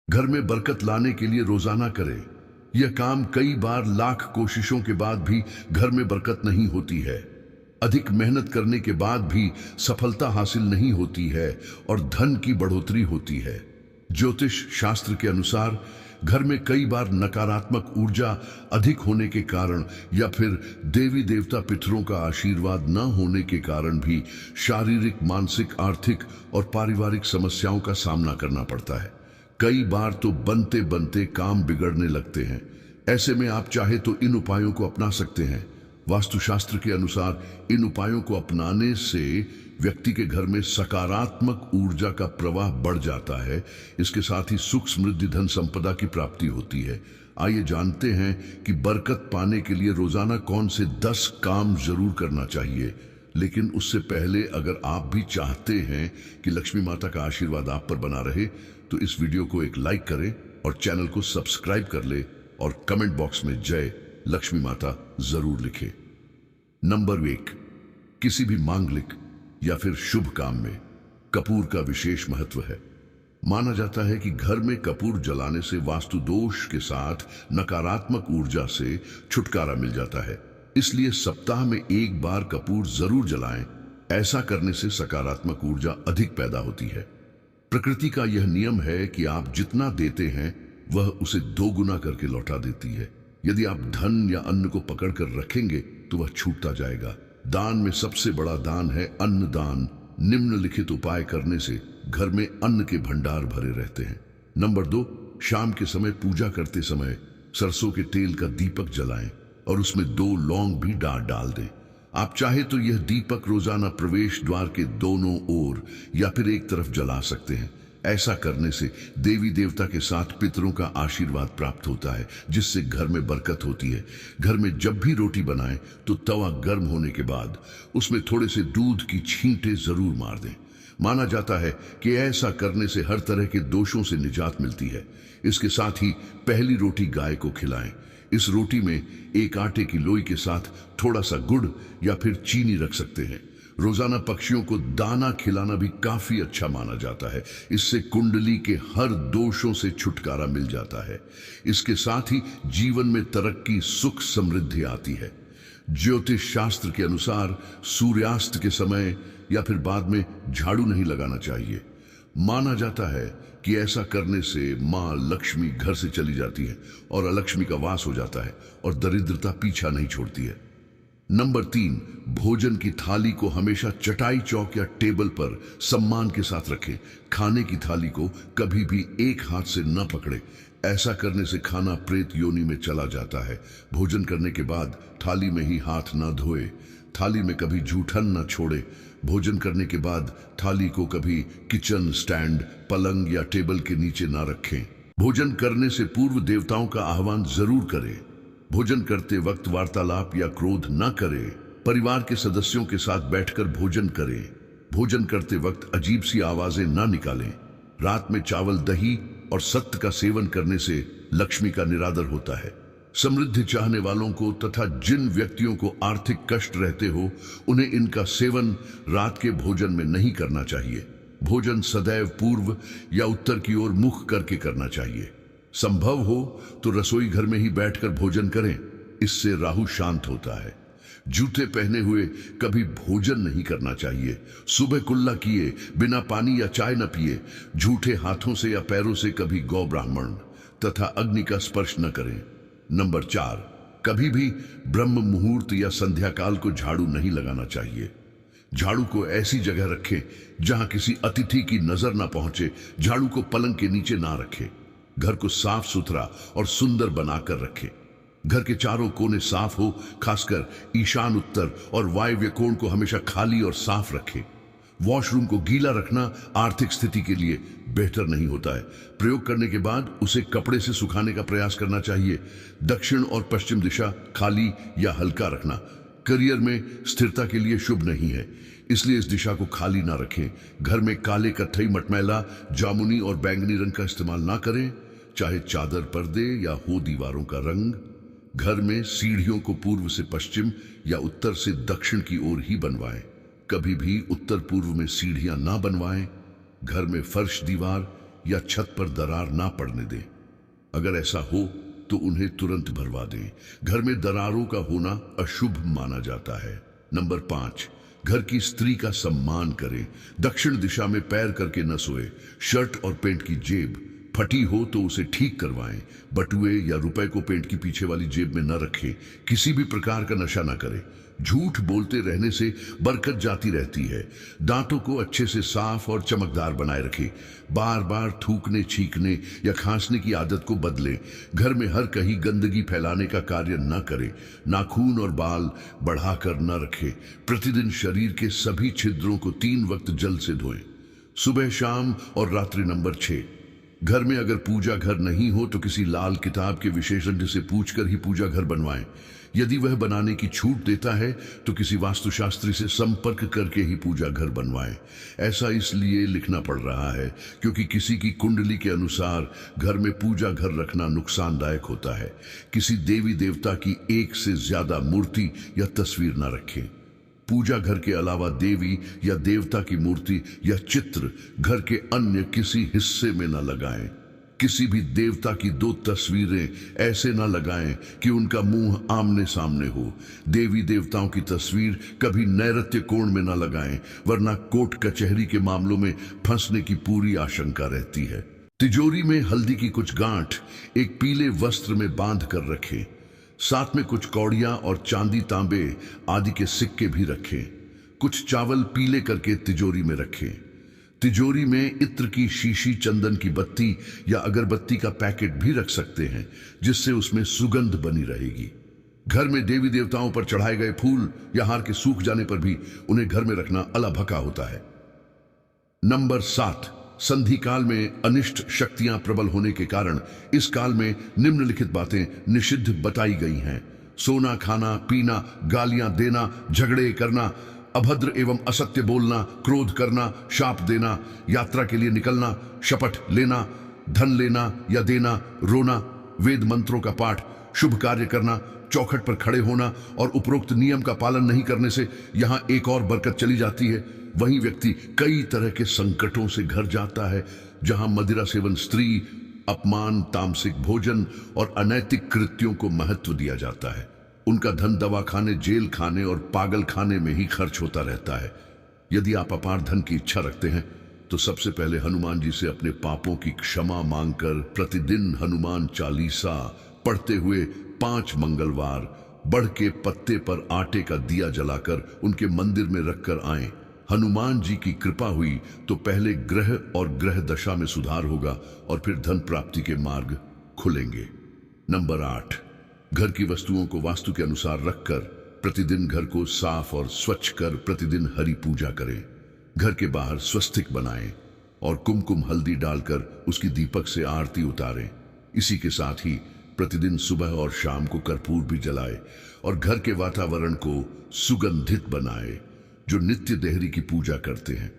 घर में बरकत लाने के लिए रोजाना करें। यह काम कई बार लाख कोशिशों के बाद भी घर में बरकत नहीं होती है। अधिक मेहनत करने के बाद भी सफलता हासिल नहीं होती है और धन की बढ़ोतरी होती है। ज्योतिष शास्त्र के अनुसार घर में कई बार नकारात्मक ऊर्जा अधिक होने के कारण या फिर देवी देवता पितरों का आशीर्वाद न होने के कारण भी शारीरिक, मानसिक, आर्थिक और पारिवारिक समस्याओं का सामना करना पड़ता है। कई बार तो बनते बनते काम बिगड़ने लगते हैं। ऐसे में आप चाहे तो इन उपायों को अपना सकते हैं। वास्तुशास्त्र के अनुसार इन उपायों को अपनाने से व्यक्ति के घर में सकारात्मक ऊर्जा का प्रवाह बढ़ जाता है। इसके साथ ही सुख, समृद्धि, धन संपदा की प्राप्ति होती है। आइए जानते हैं कि बरकत पाने के लिए रोजाना कौन से 10 काम जरूर करना चाहिए। लेकिन उससे पहले अगर आप भी चाहते हैं कि लक्ष्मी माता का आशीर्वाद आप पर बना रहे तो इस वीडियो को एक लाइक करें और चैनल को सब्सक्राइब कर ले और कमेंट बॉक्स में जय लक्ष्मी माता जरूर लिखें। नंबर 1, किसी भी मांगलिक या फिर शुभ काम में कपूर का विशेष महत्व है। माना जाता है कि घर में कपूर जलाने से वास्तु दोष के साथ नकारात्मक ऊर्जा से छुटकारा मिल जाता है। इसलिए सप्ताह में एक बार कपूर जरूर जलाएं। ऐसा करने से सकारात्मक ऊर्जा अधिक पैदा होती है। प्रकृति का यह नियम है कि आप जितना देते हैं वह उसे 2 गुना करके लौटा देती है। यदि आप धन या अन्न को पकड़कर रखेंगे तो वह छूटता जाएगा। दान में सबसे बड़ा दान है अन्न दान। निम्नलिखित उपाय करने से घर में अन्न के भंडार भरे रहते हैं। नंबर 2, शाम के समय पूजा करते समय सरसों के तेल का दीपक जलाएं और उसमें 2 लौंग भी डाल दें। आप चाहे तो यह दीपक रोजाना प्रवेश द्वार के दोनों ओर या फिर एक तरफ जला सकते हैं। ऐसा करने से देवी देवता के साथ पितरों का आशीर्वाद प्राप्त होता है, जिससे घर में बरकत होती है। घर में जब भी रोटी बनाएं तो तवा गर्म होने के बाद उसमें थोड़े से दूध की छींटे जरूर मार दें। माना जाता है कि ऐसा करने से हर तरह के दोषों से निजात मिलती है। इसके साथ ही पहली रोटी गाय को खिलाएं। इस रोटी में एक आटे की लोई के साथ थोड़ा सा गुड़ या फिर चीनी रख सकते हैं। रोजाना पक्षियों को दाना खिलाना भी काफी अच्छा माना जाता है। इससे कुंडली के हर दोषों से छुटकारा मिल जाता है। इसके साथ ही जीवन में तरक्की, सुख, समृद्धि आती है। ज्योतिष शास्त्र के अनुसार सूर्यास्त के समय या फिर बाद में झाड़ू नहीं लगाना चाहिए। माना जाता है कि ऐसा करने से मां लक्ष्मी घर से चली जाती है और अलक्ष्मी का वास हो जाता है और दरिद्रता पीछा नहीं छोड़ती है। नंबर 3, भोजन की थाली को हमेशा चटाई चौक या टेबल पर सम्मान के साथ रखें। खाने की थाली को कभी भी एक हाथ से न पकड़े। ऐसा करने से खाना प्रेत योनि में चला जाता है। भोजन करने के बाद थाली में ही हाथ न धोए। थाली में कभी जूठन न छोड़े। भोजन करने के बाद थाली को कभी किचन स्टैंड, पलंग या टेबल के नीचे ना रखें। भोजन करने से पूर्व देवताओं का आह्वान जरूर करें। भोजन करते वक्त वार्तालाप या क्रोध न करें। परिवार के सदस्यों के साथ बैठकर भोजन करें। भोजन करते वक्त अजीब सी आवाजें न निकालें। रात में चावल, दही और सत्त का सेवन करने से लक्ष्मी का निरादर होता है। समृद्धि चाहने वालों को तथा जिन व्यक्तियों को आर्थिक कष्ट रहते हो उन्हें इनका सेवन रात के भोजन में नहीं करना चाहिए। भोजन सदैव पूर्व या उत्तर की ओर मुख करके करना चाहिए। संभव हो तो रसोई घर में ही बैठकर भोजन करें। इससे राहु शांत होता है। जूते पहने हुए कभी भोजन नहीं करना चाहिए। सुबह कुल्ला किए बिना पानी या चाय न पिए। झूठे हाथों से या पैरों से कभी गौ, ब्राह्मण तथा अग्नि का स्पर्श न करें। नंबर 4, कभी भी ब्रह्म मुहूर्त या संध्या काल को झाड़ू नहीं लगाना चाहिए। झाड़ू को ऐसी जगह रखें जहां किसी अतिथि की नजर ना पहुंचे। झाड़ू को पलंग के नीचे ना रखें। घर को साफ सुथरा और सुंदर बनाकर रखें। घर के चारों कोने साफ हो, खासकर ईशान, उत्तर और वायव्य कोण को हमेशा खाली और साफ रखें। वॉशरूम को गीला रखना आर्थिक स्थिति के लिए बेहतर नहीं होता है। प्रयोग करने के बाद उसे कपड़े से सुखाने का प्रयास करना चाहिए। दक्षिण और पश्चिम दिशा खाली या हल्का रखना करियर में स्थिरता के लिए शुभ नहीं है, इसलिए इस दिशा को खाली ना रखें। घर में काले, कत्थई, मटमैला, जामुनी और बैंगनी रंग का इस्तेमाल ना करें, चाहे चादर, पर्दे या हो दीवारों का रंग। घर में सीढ़ियों को पूर्व से पश्चिम या उत्तर से दक्षिण की ओर ही बनवाएं। कभी भी उत्तर पूर्व में सीढ़ियां ना बनवाएं। घर में फर्श, दीवार या छत पर दरार ना पड़ने दें। अगर ऐसा हो तो उन्हें तुरंत भरवा दें। घर में दरारों का होना अशुभ माना जाता है। नंबर 5, घर की स्त्री का सम्मान करें। दक्षिण दिशा में पैर करके न सोए। शर्ट और पैंट की जेब फटी हो तो उसे ठीक करवाएं। बटुए या रुपए को पैंट की पीछे वाली जेब में न रखें। किसी भी प्रकार का नशा न करें। झूठ बोलते रहने से बरकत जाती रहती है। दांतों को अच्छे से साफ और चमकदार बनाए रखें। बार बार थूकने, छींकने या खांसने की आदत को बदलें। घर में हर कहीं गंदगी फैलाने का कार्य न करें। नाखून और बाल बढ़ाकर न रखें। प्रतिदिन शरीर के सभी छिद्रों को 3 वक्त जल से धोएं, सुबह, शाम और रात्रि। नंबर 6, घर में अगर पूजा घर नहीं हो तो किसी लाल किताब के विशेषज्ञ से पूछकर ही पूजा घर बनवाएं। यदि वह बनाने की छूट देता है तो किसी वास्तुशास्त्री से संपर्क करके ही पूजा घर बनवाएं। ऐसा इसलिए लिखना पड़ रहा है क्योंकि किसी की कुंडली के अनुसार घर में पूजा घर रखना नुकसानदायक होता है। किसी देवी देवता की 1 से ज्यादा मूर्ति या तस्वीर न रखें। पूजा घर के अलावा देवी या देवता की मूर्ति या चित्र घर के अन्य किसी हिस्से में न लगाएं। किसी भी देवता की 2 तस्वीरें ऐसे न लगाएं कि उनका मुंह आमने सामने हो। देवी देवताओं की तस्वीर कभी नैऋत्य कोण में न लगाएं, वरना कोर्ट कचहरी के मामलों में फंसने की पूरी आशंका रहती है। तिजोरी में हल्दी की कुछ गांठ एक पीले वस्त्र में बांध कर रखें। साथ में कुछ कौड़ियां और चांदी, तांबे आदि के सिक्के भी रखें। कुछ चावल पीले करके तिजोरी में रखें। तिजोरी में इत्र की शीशी, चंदन की बत्ती या अगरबत्ती का पैकेट भी रख सकते हैं, जिससे उसमें सुगंध बनी रहेगी। घर में देवी देवताओं पर चढ़ाए गए फूल या हार के सूख जाने पर भी उन्हें घर में रखना अलाभका होता है। नंबर 7, संधि काल में अनिष्ट शक्तियां प्रबल होने के कारण इस काल में निम्नलिखित बातें निषिद्ध बताई गई हैं। सोना, खाना, पीना, गालियां देना, झगड़े करना, अभद्र एवं असत्य बोलना, क्रोध करना, शाप देना, यात्रा के लिए निकलना, शपथ लेना, धन लेना या देना, रोना, वेद मंत्रों का पाठ, शुभ कार्य करना, चौखट पर खड़े होना और उपरोक्त नियम का पालन नहीं करने से यहाँ एक और बरकत चली जाती है। वहीं व्यक्ति कई तरह के संकटों से घर जाता है। जहां मदिरा सेवन, स्त्री अपमान, तामसिक भोजन और अनैतिक कृत्यों को महत्व दिया जाता है, उनका धन दवा खाने, जेल खाने और पागल खाने में ही खर्च होता रहता है। यदि आप अपार धन की इच्छा रखते हैं तो सबसे पहले हनुमान जी से अपने पापों की क्षमा मांगकर प्रतिदिन हनुमान चालीसा पढ़ते हुए 5 मंगलवार बढ़ के पत्ते पर आटे का दिया जलाकर उनके मंदिर में रखकर आएं। हनुमान जी की कृपा हुई तो पहले ग्रह और ग्रह दशा में सुधार होगा और फिर धन प्राप्ति के मार्ग खुलेंगे। नंबर 8, घर की वस्तुओं को वास्तु के अनुसार रखकर प्रतिदिन घर को साफ और स्वच्छ कर प्रतिदिन हरि पूजा करें। घर के बाहर स्वस्तिक बनाएं और कुमकुम हल्दी डालकर उसकी दीपक से आरती उतारें। इसी के साथ ही प्रतिदिन सुबह और शाम को कर्पूर भी जलाएं और घर के वातावरण को सुगंधित बनाएं। जो नित्य देहरी की पूजा करते हैं,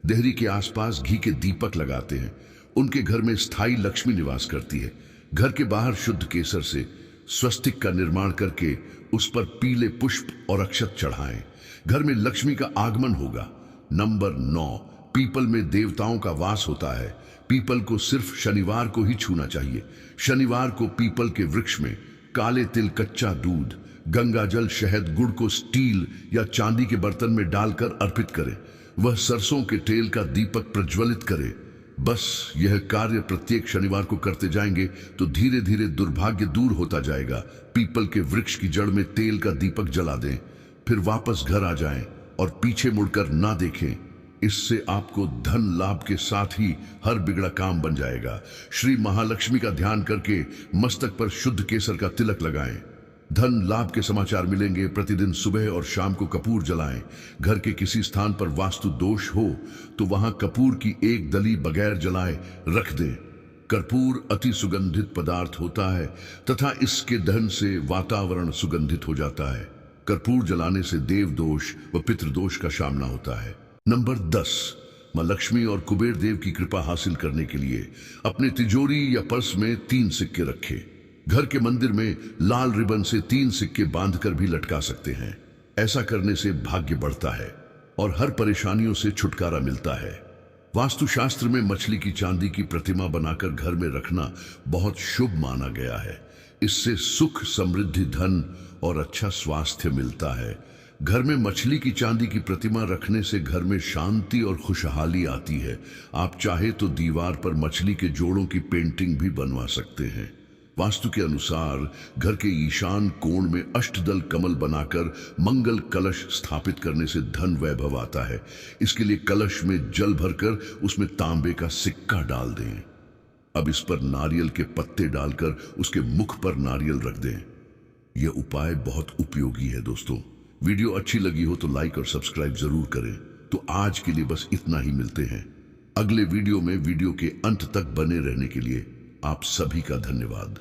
देहरी के आसपास घी के दीपक लगाते हैं, उनके घर में स्थायी लक्ष्मी निवास करती है। घर के बाहर शुद्ध केसर से स्वस्तिक का निर्माण करके उस पर पीले पुष्प और अक्षत चढ़ाएं। घर में लक्ष्मी का आगमन होगा। नंबर 9, पीपल में देवताओं का वास होता है। पीपल को सिर्फ शनिवार को ही छूना चाहिए। शनिवार को पीपल के वृक्ष में काले तिल, कच्चा दूध, गंगा जल, शहद, गुड़ को स्टील या चांदी के बर्तन में डालकर अर्पित करें। वह सरसों के तेल का दीपक प्रज्वलित करे। बस यह कार्य प्रत्येक शनिवार को करते जाएंगे तो धीरे धीरे दुर्भाग्य दूर होता जाएगा। पीपल के वृक्ष की जड़ में तेल का दीपक जला दें, फिर वापस घर आ जाएं और पीछे मुड़कर ना देखें। इससे आपको धन लाभ के साथ ही हर बिगड़ा काम बन जाएगा। श्री महालक्ष्मी का ध्यान करके मस्तक पर शुद्ध केसर का तिलक लगाएं। धन लाभ के समाचार मिलेंगे। प्रतिदिन सुबह और शाम को कपूर जलाएं। घर के किसी स्थान पर वास्तु दोष हो तो वहां कपूर की एक दली बगैर जलाए रख दें। कर्पूर अति सुगंधित पदार्थ होता है तथा इसके दहन से वातावरण सुगंधित हो जाता है। कर्पूर जलाने से देव दोष व पितृदोष का सामना होता है। नंबर 10, मां लक्ष्मी और कुबेर देव की कृपा हासिल करने के लिए अपने तिजोरी या पर्स में 3 सिक्के रखें। घर के मंदिर में लाल रिबन से 3 सिक्के बांधकर भी लटका सकते हैं। ऐसा करने से भाग्य बढ़ता है और हर परेशानियों से छुटकारा मिलता है। वास्तुशास्त्र में मछली की चांदी की प्रतिमा बनाकर घर में रखना बहुत शुभ माना गया है। इससे सुख, समृद्धि, धन और अच्छा स्वास्थ्य मिलता है। घर में मछली की चांदी की प्रतिमा रखने से घर में शांति और खुशहाली आती है। आप चाहे तो दीवार पर मछली के जोड़ों की पेंटिंग भी बनवा सकते हैं। वास्तु के अनुसार घर के ईशान कोण में अष्टदल कमल बनाकर मंगल कलश स्थापित करने से धन वैभव आता है। इसके लिए कलश में जल भरकर उसमें तांबे का सिक्का डाल दें। अब इस पर नारियल के पत्ते डालकर उसके मुख पर नारियल रख दें। यह उपाय बहुत उपयोगी है दोस्तों। वीडियो अच्छी लगी हो तो लाइक और सब्सक्राइब जरूर करें। तो आज के लिए बस इतना ही। मिलते हैं अगले वीडियो में। वीडियो के अंत तक बने रहने के लिए आप सभी का धन्यवाद।